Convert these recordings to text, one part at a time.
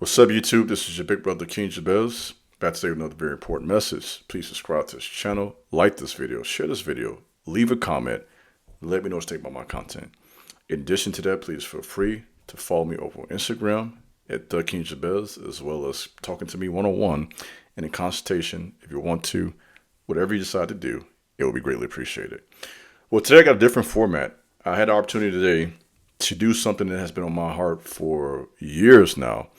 What's up, YouTube? This is your big brother, King Jabez. Back today with another very important message. Please subscribe to this channel, like this video, share this video, leave a comment, let me know what you think about my content. In addition to that, please feel free to follow me over on Instagram at The King Jabez, as well as talking to me one-on-one and in consultation if you want to. Whatever you decide to do, it will be greatly appreciated. Well, today I got a different format. I had the opportunity today to do something that has been on my heart for years now.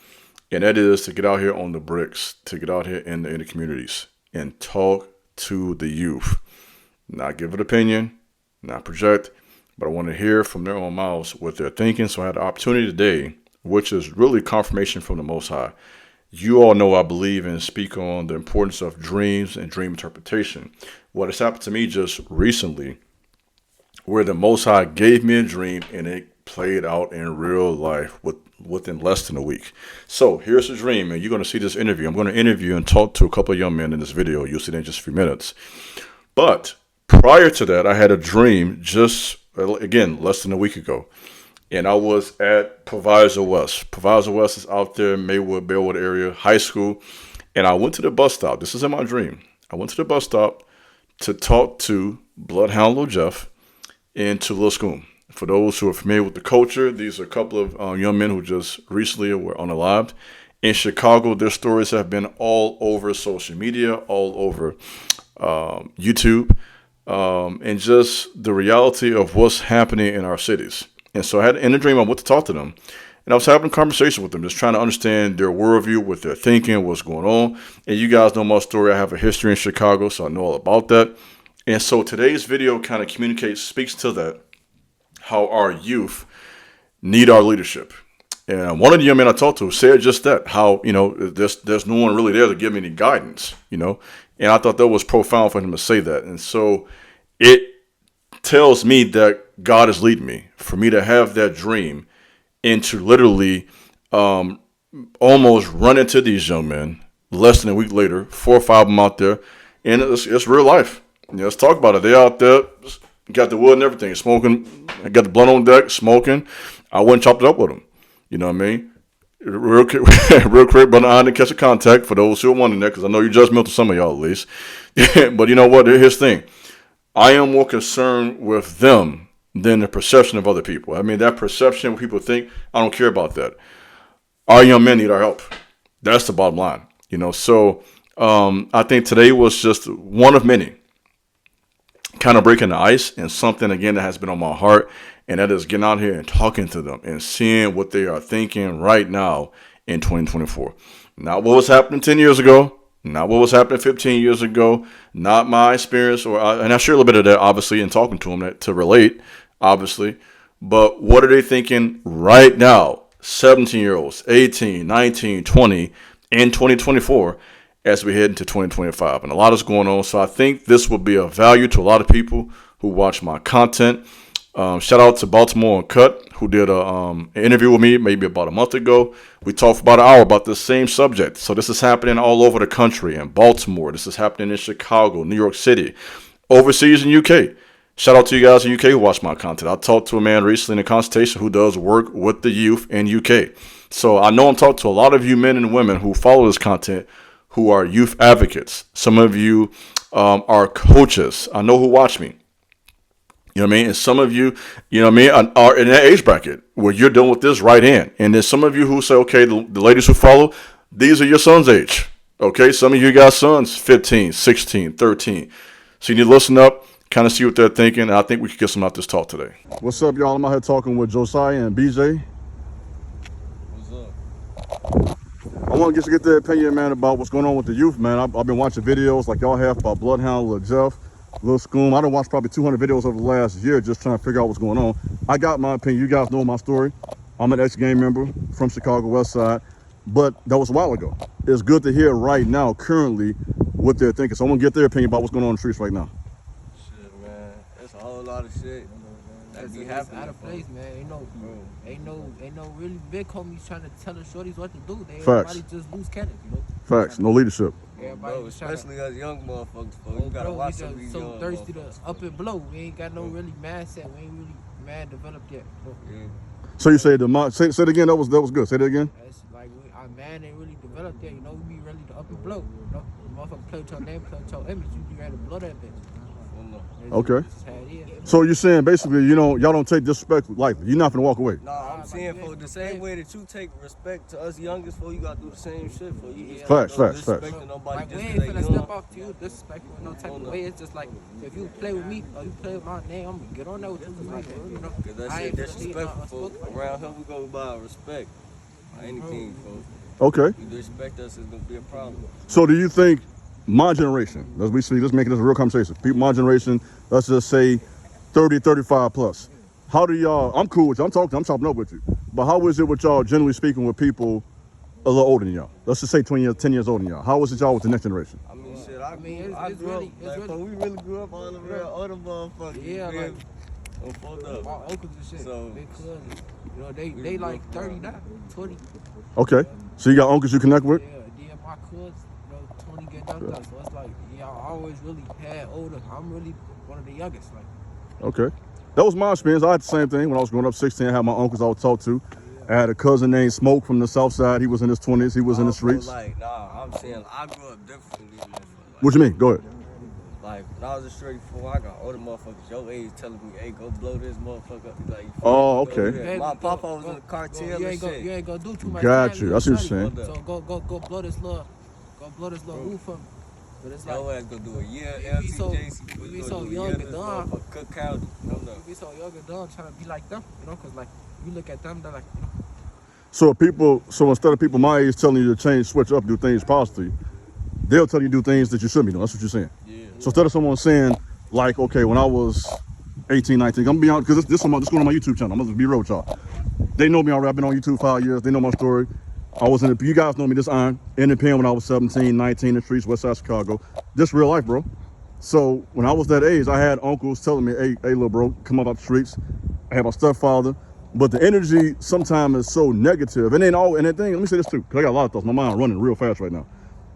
And that is to get out here on the bricks, to get out here in the communities and talk to the youth. Not give an opinion, not project, but I want to hear from their own mouths what they're thinking. So I had the opportunity today, which is really confirmation from the Most High. You all know I believe and speak on the importance of dreams and dream interpretation. What has happened to me just recently, where the Most High gave me a dream and it played out in real life within less than a week. So here's the dream, and you're going to see this interview. I'm going to interview and talk to a couple of young men in this video. You'll see that in just a few minutes. But prior to that, I had a dream just, again, less than a week ago. And I was at Proviso West. Proviso West is out there in Maywood, Bellwood area, high school. And I went to the bus stop. This is in my dream. I went to the bus stop to talk to Bloodhound Lil Jeff and to Lil Scoom. For those who are familiar with the culture, these are a couple of young men who just recently were unalived. In Chicago, their stories have been all over social media, all over YouTube, and just the reality of what's happening in our cities. And so I had in a dream, I went to talk to them. And I was having a conversation with them, just trying to understand their worldview, what they're thinking, what's going on. And you guys know my story. I have a history in Chicago, so I know all about that. And so today's video kind of speaks to that, how our youth need our leadership. And one of the young men I talked to said just that, how, there's no one really there to give me any guidance, And I thought that was profound for him to say that. And so it tells me that God is leading me, for me to have that dream and to literally almost run into these young men less than a week later, 4 or 5 of them out there. And it's real life. Let's talk about it. They're out there, got the wood and everything, smoking. I got the blunt on deck, smoking. I went and chopped it up with them. You know what I mean? Real quick, but I didn't catch a contact for those who are wondering that, because I know you're judgmental, some of y'all at least. But you know what? Here's the thing. I am more concerned with them than the perception of other people. I mean, that perception, what people think, I don't care about that. Our young men need our help. That's the bottom line. So I think today was just one of many, kind of breaking the ice, and something, again, that has been on my heart, and that is getting out here and talking to them and seeing what they are thinking right now in 2024. Not what was happening 10 years ago, not what was happening 15 years ago, not my experience, and I share a little bit of that, obviously, in talking to them to relate, obviously, but what are they thinking right now, 17-year-olds, 18, 19, 20, in 2024, as we head into 2025. And a lot is going on. So I think this will be of value to a lot of people who watch my content. Shout out to Baltimore Uncut, who did an interview with me maybe about a month ago. We talked for about an hour about the same subject. So this is happening all over the country, in Baltimore. This is happening in Chicago, New York City, overseas in UK. Shout out to you guys in UK who watch my content. I talked to a man recently in a consultation who does work with the youth in UK. So I know I'm talking to a lot of you men and women who follow this content, who are youth advocates. Some of you are coaches. I know who watch me. You know what I mean? And some of you, are in that age bracket where you're dealing with this right in. And there's some of you who say, okay, the ladies who follow, these are your son's age. Okay, some of you got sons 15, 16, 13. So you need to listen up, kind of see what they're thinking. And I think we can get some out this talk today. What's up, y'all? I'm out here talking with Josiah and BJ. I want to get their opinion, man, about what's going on with the youth, man. I've been watching videos like y'all have about Bloodhound, Lil Jeff, Lil Scoom. I done watched probably 200 videos over the last year just trying to figure out what's going on. I got my opinion. You guys know my story. I'm an ex-gang member from Chicago West Side, but that was a while ago. It's good to hear right now, currently, what they're thinking. So I want to get their opinion about what's going on in the streets right now. Shit, man. That's a whole lot of shit. That be happening. Out of place, man. Ain't no really big homies trying to tell the shorties what to do. Everybody just loose cannons, Facts. No leadership. Everybody Bro, especially us young motherfuckers, you gotta watch some of these young thirsty to motherfuckers. up and blow. We ain't got no really mindset. We ain't really man developed yet. So you say say it again. That was good. Say that again. That's like man ain't really developed there. You know, we be ready to up and blow. You know, motherfucker play with your name, play with your image. You be ready to blow that bitch. Okay. That's how it is. So you're saying basically, you know, y'all don't take disrespect lightly. You're not gonna walk away. Nah, I'm saying for the same way that you take respect to us youngest, for you gotta do the same shit for you. Just Facts. disrespecting nobody Like, we just ain't 'cause they finna step young. off to you disrespectful in no type of way. It's just like, if you play with me or you play with my name, I'm gonna get on there with you. Like, you know, Cause that I shit ain't finna leave nothing disrespectful. unspoken. Around here we go by respect. Anything, folks. Okay. You disrespect us, it's gonna be a problem. So do you think my generation, as we speak, let's make this a real conversation. People, my generation, let's just say 30, 35 plus. How do y'all, I'm cool with you, I'm chopping up with you. But how is it with y'all, generally speaking, with people a little older than y'all? Let's just say 20 years, 10 years older than y'all. How is it y'all with the next generation? I mean, shit, I it's grew really- up, it's like, really- but we really grew up on the real older motherfuckers. Yeah, man. like, I'm fucked my up. uncles and shit, So- big cousins. You know, they like 30 now, 20. Okay. So you got uncles you connect with? Yeah, then my cousins, you know, 20 get dunked up. So it's like, yeah, I always really had older. I'm really one of the youngest. Like, Okay. That was my experience. I had the same thing when I was growing up 16. I had my uncles I would talk to. I had a cousin named Smoke from the south side. He was in his 20s. He was in the streets. Like, nah, I'm saying I grew up different from these motherfuckers. Like, What you mean? Go ahead. Like, when I was a straight before, I got older motherfuckers your age telling me, hey, go blow this motherfucker up. Like, Oh, go okay. do that. My papa was in the cartel you and ain't shit. you ain't gonna do too much. Got time, you. little I see what shorty. you're saying. So go blow this little roof for me. But it's like, Your ass gonna do a year we be so- LTJC. we be gonna so do a young year and this dumb. motherfucker, Cook County. No, no. you be so young and dumb trying to be like them, you know, cause like you look at them, they're like, you know, So instead of people my age telling you to change, switch up, do things positively, they'll tell you to do things that you shouldn't be doing. That's what you're saying. Yeah. So instead of someone saying, like, okay, when I was 18, 19, I'm gonna be honest, because this going on my YouTube channel. I'm gonna be real with y'all. They know me already. I've been on YouTube 5 years. They know my story. I was in the, you guys know me, this iron, in the pen when I was 17, 19 in the streets, west side Chicago. This real life, bro. So when I was that age, I had uncles telling me, hey, little bro, come up out the streets. I had my stepfather. But the energy sometimes is so negative. And then and the thing, let me say this too, because I got a lot of thoughts. My mind running real fast right now.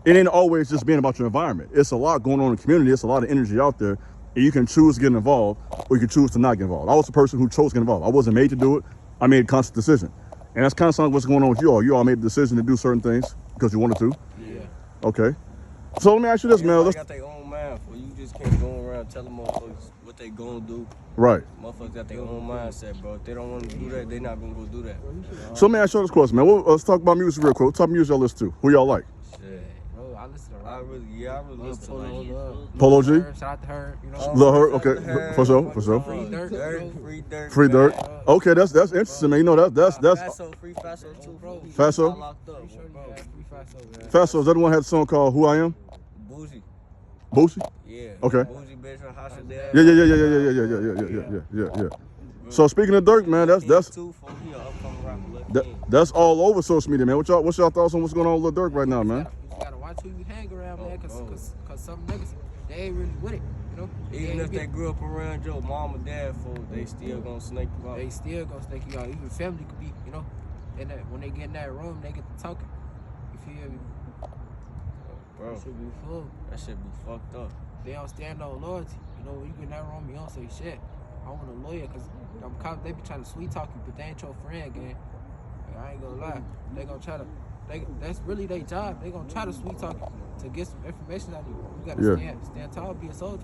It ain't always just being about your environment. It's a lot going on in the community. It's a lot of energy out there. And you can choose to get involved or you can choose to not get involved. I was the person who chose to get involved. I wasn't made to do it. I made a conscious decision. And that's kind of something what's going on with you all. You all made the decision to do certain things because you wanted to. yeah. Okay. So let me ask you this, man. Everybody got their own mind for you. Just can't go around telling motherfuckers what they gonna do. Right. Motherfuckers got their own mindset, bro. If they don't want to do that, they not gonna go do that. So let me ask you this question, man. Let's talk about music real quick. What type of music y'all listen to? Who y'all like? Shit. Bro, I listen to I rap. really listen to Polo, like love. Polo G? Shout out to her, you know. Lil Herb, okay, for sure. Free Dirt, Free Dirt. Free man. Dirt. Okay, that's interesting, man. You know that's Faso, Free Faso too, bro. Faso? Got locked up, Pretty sure bro. you had Free Faso, man. Faso. Is that the one that had a song called "Who I Am"? Bougie. Boosie? Yeah. Okay. Bougie bitch from House of Dad. Yeah. So speaking of Dirk, man, that's too for he an upcoming rapper. Lil that, King. that's all over social media, man. What's y'all thoughts on what's going on with Lil Durk right now, man? You just gotta watch who you hang around, man, Oh, bro. cause some niggas, they ain't really with it, you know. Even ain't if they get- grew up around your mom or dad, they still gonna snake you out. they still gonna snake you out. Even family could be, you know, and when they get in that room, they get to talking. You feel me? Bro, That should be full. that shit be fucked up. They don't stand on loyalty. You know, when you get in that room, you don't say shit. I want a lawyer, cause them cops, they be trying to sweet talk you, but they ain't your friend, gang. Like, I ain't gonna lie. They gonna try to. That's really their job. They gonna try to sweet talk you to get some information out of you. You gotta Yeah. stand tall, be a soldier.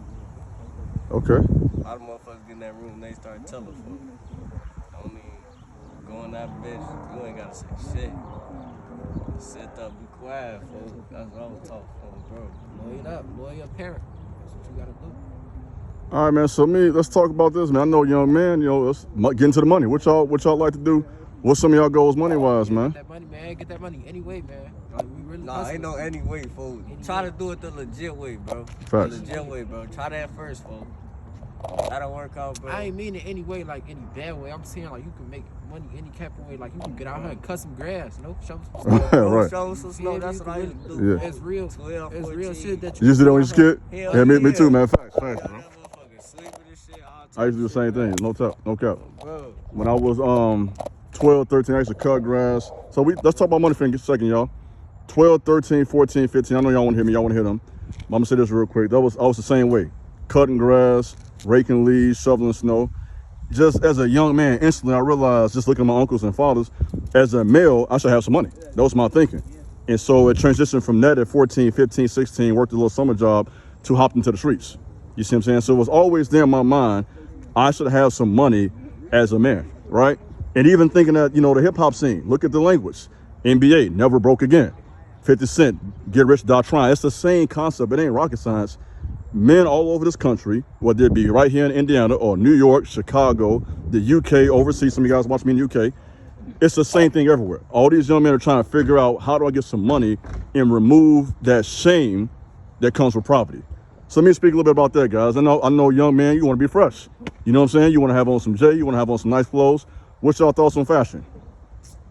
Okay. A lot of motherfuckers get in that room, they start telling folks. I mean, go in that bitch, you ain't gotta say shit. Sit up, be quiet, folks. That's all talk, folks, bro. Lawyer up, lawyer parent. That's what you gotta do. All right, man. So let's talk about this, man. I know, young man. You know, let's get into the money. What y'all like to do? What's some of y'all goals money wise, man? Get that money, man. Get that money anyway, man. Like, we really Nah, hustling. ain't no any way, folks. Any Try way. to do it the legit way, bro. Facts. The legit way, bro. Try that first, folks. That'll work out, bro. I ain't mean it any way, like any bad way. I'm saying like you can make money any type of way. Like you can get out here and cut some grass, you know, show some stuff. Right. Show 'em some snow. That's what I used to do. Yeah. folks. It's real. 12, It's real 14. shit that You used to do that when you was a kid? Hell Yeah, me yeah. too, man. Facts, Yeah, bro. that motherfucker sleeping and shit all I used to do the same thing. No cap. Bro, When I was 12, 13, I used to cut grass. So let's talk about money for a second, y'all. 12, 13, 14, 15. I know y'all want to hear me. Y'all want to hear them. I'm gonna say this real quick. I was the same way. Cutting grass, raking leaves, shoveling snow. just as a young man, instantly I realized, just looking at my uncles and fathers, as a male, I should have some money. That was my thinking. And so it transitioned from that at 14, 15, 16, worked a little summer job to hopped into the streets. You see what I'm saying? So it was always there in my mind, I should have some money as a man, right? And even thinking that, the hip hop scene, look at the language. NBA, never broke again. 50 Cent, get rich, die trying. It's the same concept. It ain't rocket science. Men all over this country, whether it be right here in Indiana or New York, Chicago, the UK, overseas, some of you guys watch me in the UK, it's the same thing everywhere. All these young men are trying to figure out, how do I get some money and remove that shame that comes with poverty? So let me speak a little bit about that, guys. I know young man, you want to be fresh. You know what I'm saying? You want to have on some J, you want to have on some nice clothes. What's y'all thoughts on fashion?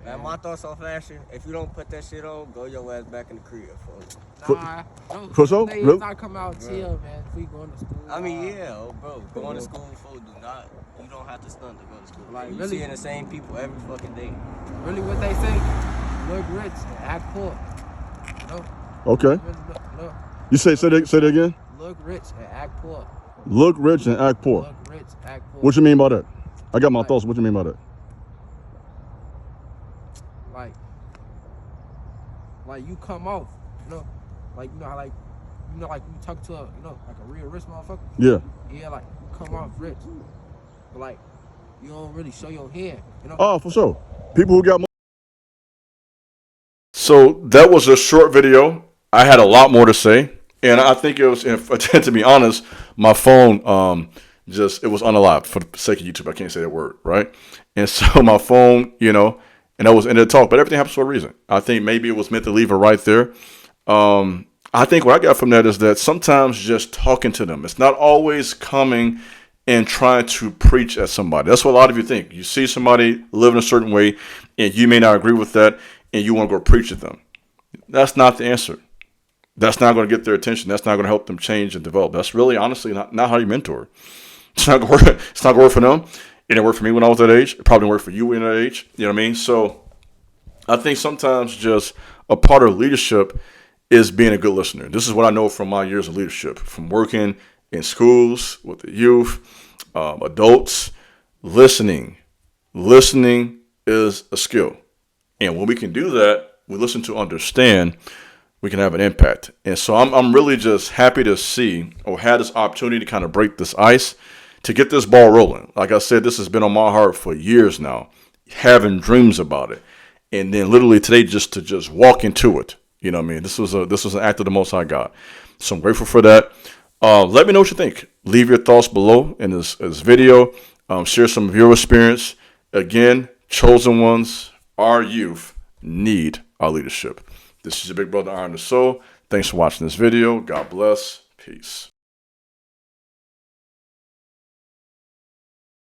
Man, my thoughts on fashion, if you don't put that shit on, go your ass back in the crib, folks. Nah, For sure? Days Really? not come out till, man. If we going to school. I mean, yeah, bro, going to school, folks, you don't have to stunt to go to school. Like, You really? seeing the same people every fucking day. Really, what they say? Look rich and act poor. You know? Okay. Really look, You say that again? look rich and act poor. Look rich and act poor. Look rich, act poor. What you mean by that? I got my thoughts. What you mean by that? Like you come off, like how you talk to like a real rich motherfucker. Yeah. Yeah, like you come off rich, but like you don't really show your hand. Oh, for sure. People who got money. So that was a short video. I had a lot more to say, and I think it was, to be honest, my phone it was unalive for the sake of YouTube. I can't say that word, right? And so my phone, and that was the end of the talk. But everything happens for a reason. I think maybe it was meant to leave it right there. I think what I got from that is that sometimes just talking to them, it's not always coming and trying to preach at somebody. That's what a lot of you think. You see somebody living a certain way, and you may not agree with that, and you want to go preach at them. That's not the answer. That's not going to get their attention. That's not going to help them change and develop. That's really, honestly, not how you mentor. It's not going to work. It's not going to work for them. It didn't work for me when I was that age. It probably didn't work for you when that age. You know what I mean? So I think sometimes just a part of leadership is being a good listener. This is what I know from my years of leadership, from working in schools with the youth, adults. Listening is a skill. And when we can do that, we listen to understand, we can have an impact. And so I'm really just happy to see or had this opportunity to kind of break this ice, to get this ball rolling. Like I said, this has been on my heart for years now, having dreams about it. And then literally today, just to walk into it. You know what I mean? This was an act of the Most High God. So I'm grateful for that. Let me know what you think. Leave your thoughts below in this video. Share some of your experience. Again, chosen ones, our youth need our leadership. This is your big brother, Iron the Soul. Thanks for watching this video. God bless. Peace.